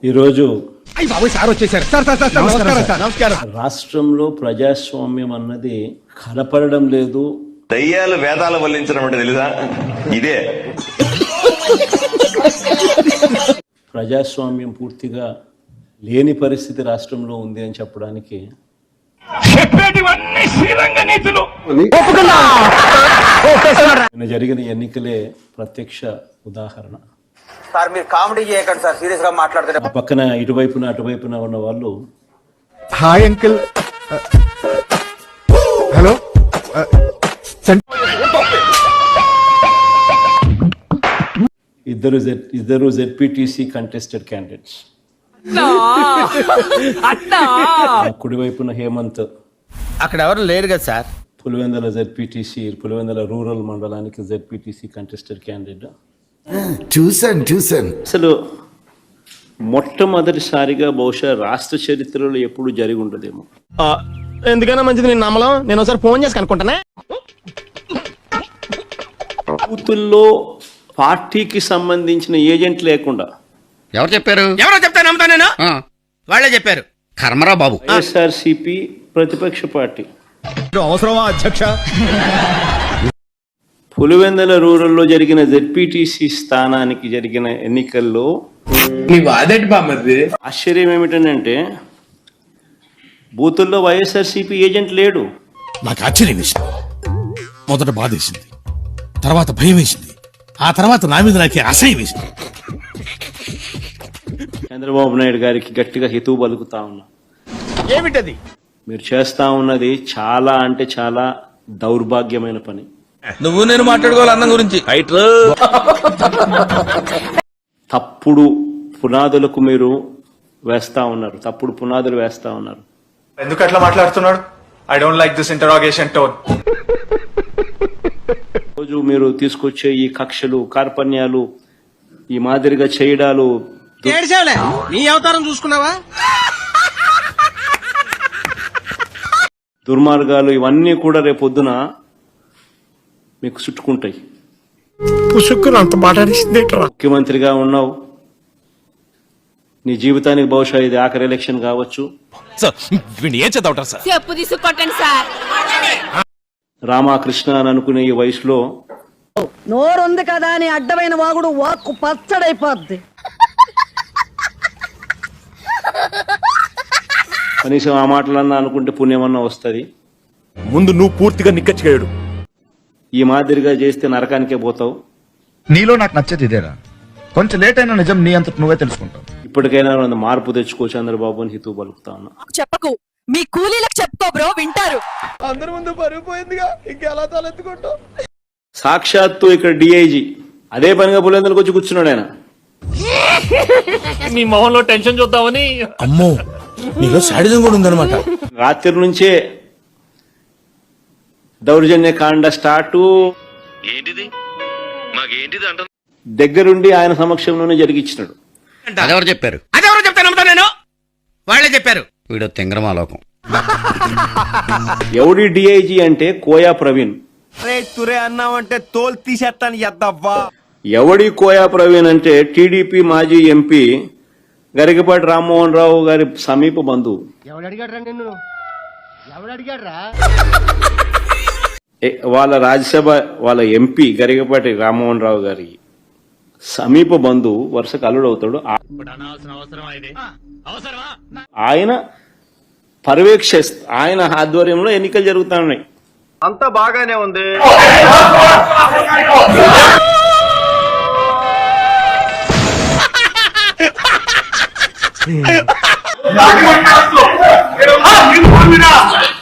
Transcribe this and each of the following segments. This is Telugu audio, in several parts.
ఈరోజు రాష్ట్రంలో ప్రజాస్వామ్యం అన్నది కనపడడం లేదు. దయ్యాలు వేదాలు వల్లించడం అంటే తెలీదా? ఇదే ప్రజాస్వామ్యం పూర్తిగా లేని పరిస్థితి రాష్ట్రంలో ఉంది అని చెప్పడానికి నిన్న జరిగిన ఎన్నికలే ప్రత్యక్ష ఉదాహరణ. సార్ మీరు కామెడీ చేయకండి సార్, సీరియస్ గా మాట్లాడుతున్నారు. ఆ పక్కన ఇటువైపున అటువైపున ఉన్న వాళ్ళు హాయ్ అంకిల్, హలో, ఇద్దరు జెడ్పీటీసీ కంటెస్టెడ్ క్యాండిడేట్స్. కుడివైపున హేమంత్, అక్కడ ఎవరు లేరు కదా sir. Pulivendula ZPTC, Pulivendula rural మండలానికి జెడ్పీటీసీ కంటెస్టెడ్ క్యాండిడేట్. చూసాను. అసలు మొట్టమొదటిసారిగా బహుశా రాష్ట్ర చరిత్రలో ఎప్పుడు జరిగి ఉండదేమో. ఎందుకైనా మంచిది నేను నమ్మలం. నేను ఒకసారి ఫోన్ చేసి కనుక్కుంటానే. బూతుల్లో పార్టీకి సంబంధించిన ఏజెంట్ లేకుండా ఎవరు చెప్పారు? ఎవరో చెప్తా నమ్ముతా నేను, వాళ్ళే చెప్పారు. కర్మరా బాబు. వైఎస్ఆర్సీపీ ప్రతిపక్ష పార్టీ అవసరమా అధ్యక్ష? పులివెందుల రూరల్లో జరిగిన జెడ్పీటీసీ స్థానానికి జరిగిన ఎన్నికల్లో ఆశ్చర్యం ఏమిటంటే బూతుల్లో వైఎస్ఆర్సీపీ ఏజెంట్ లేడు. నాకు ఆశ్చర్యం వేసింది. మొదట బాధ వేసింది, తర్వాత భయం వేసింది, ఆ తర్వాత నా మీద నాకే అసహ్యం వేసింది. చంద్రబాబు నాయుడు గారికి గట్టిగా హితవు పలుకుతా ఉన్నా. ఏమిటది? మీరు చేస్తా ఉన్నది చాలా అంటే చాలా దౌర్భాగ్యమైన పని. నువ్వు నేను మాట్లాడుకోవాలి అన్నం గురించి. తప్పుడు పునాదులకు మీరు వేస్తా ఉన్నారు, తప్పుడు పునాదులు వేస్తా ఉన్నారు. ఎందుకు అట్లా మాట్లాడుతున్నాడు? I don't like this interrogation tone. రోజు మీరు తీసుకొచ్చే ఈ కక్షలు, కార్పణ్యాలు, ఈ మాదిరిగా చేయడాలు, నీ అవతారం చూసుకున్నావా? దుర్మార్గాలు, ఇవన్నీ కూడా రేపొద్దున మీకు చుట్టుకుంటాయి. ముఖ్యమంత్రిగా ఉన్నావు, నీ జీవితానికి బహుశా ఇది ఆఖరి ఎలక్షన్ కావచ్చు. రామకృష్ణ అని అనుకునే ఈ వయసులో నోరుంది కదా అని అడ్డమైన వాగుడు వాక్కు పచ్చడైపోద్ది. కనీసం ఆ మాటలన్నా అనుకుంటే పుణ్యమన్నా వస్తుంది. ముందు నువ్వు పూర్తిగా నిక్కచ్చిగాడు. ఈ మాదిరిగా చేస్తే నరకానికే పోతావు. నీలో నాకు నచ్చేది ఇదేరా. కొంచెం లేట్ అయినా నిజం నీ అంతట నువ్వే తెలుసుకుంటావు. ఇప్పటికైనా మార్పు తెచ్చుకో చంద్రబాబు అని హితవు పలుకుతా ఉన్నా. చెప్పకు, మీ కూలీలకు చెప్తా బ్రో, వింటారు. అందరి ముందు పరిగిపోయిందిగా, ఇంకెలా తలెత్తుకుంటావు? సాక్షాత్తు ఇక్కడ డిఐజీ అదే పనిగా పులివెందులకు వచ్చి కూర్చున్నాడు ఆయన. మీ మొహంలో టెన్షన్ చూద్దామని. అమ్మో, నీలో శాడిజం కూడా ఉందన్నమాట. రాత్రి నుంచే దౌర్జన్య కాండ స్టార్ట్. దగ్గరుండి ఆయన సమక్షంలోనే జరిగించినాడు. అదెవరు చెప్పారు? అదెవరో చెప్తా నమ్ముతా నేను, వాళ్ళే చెప్పారు. వీడు తింగరమాలోకం. ఎవడి డిఐజీ అంటే కోయా ప్రవీణ్. తురే అన్నావంటే తోలు తీసేస్తాను ఎద్దవ్వా. ఎవడి కోయా ప్రవీణ్ అంటే టీడీపీ మాజీ ఎంపీ గరికపాటి రామ్మోహన్ రావు గారి సమీప బంధువు. వాళ్ళ రాజ్యసభ వాళ్ళ ఎంపీ గరికపాటి రామ్మోహన్ రావు గారి సమీప బంధువు, వరుసకు అల్లుడు అవుతాడు. ఆయన పర్యవేక్షిస్త, ఆయన ఆధ్వర్యంలో ఎన్నికలు జరుగుతా ఉన్నాయి. అంతా బాగానే ఉంది.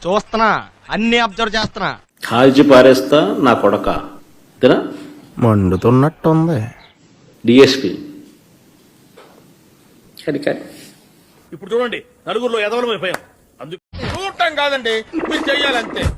చూస్తున్నా, అన్ని అబ్జర్వ్ చేస్తున్నా. కాల్చి పారేస్తా నా కొడక. మండుతున్నట్టుంది. డిఎస్పీ ఇప్పుడు చూడండి, నలుగురిలో ఎదవలం అయిపోయాం. చూడటం కాదండి, మీరు చెయ్యాలంతే.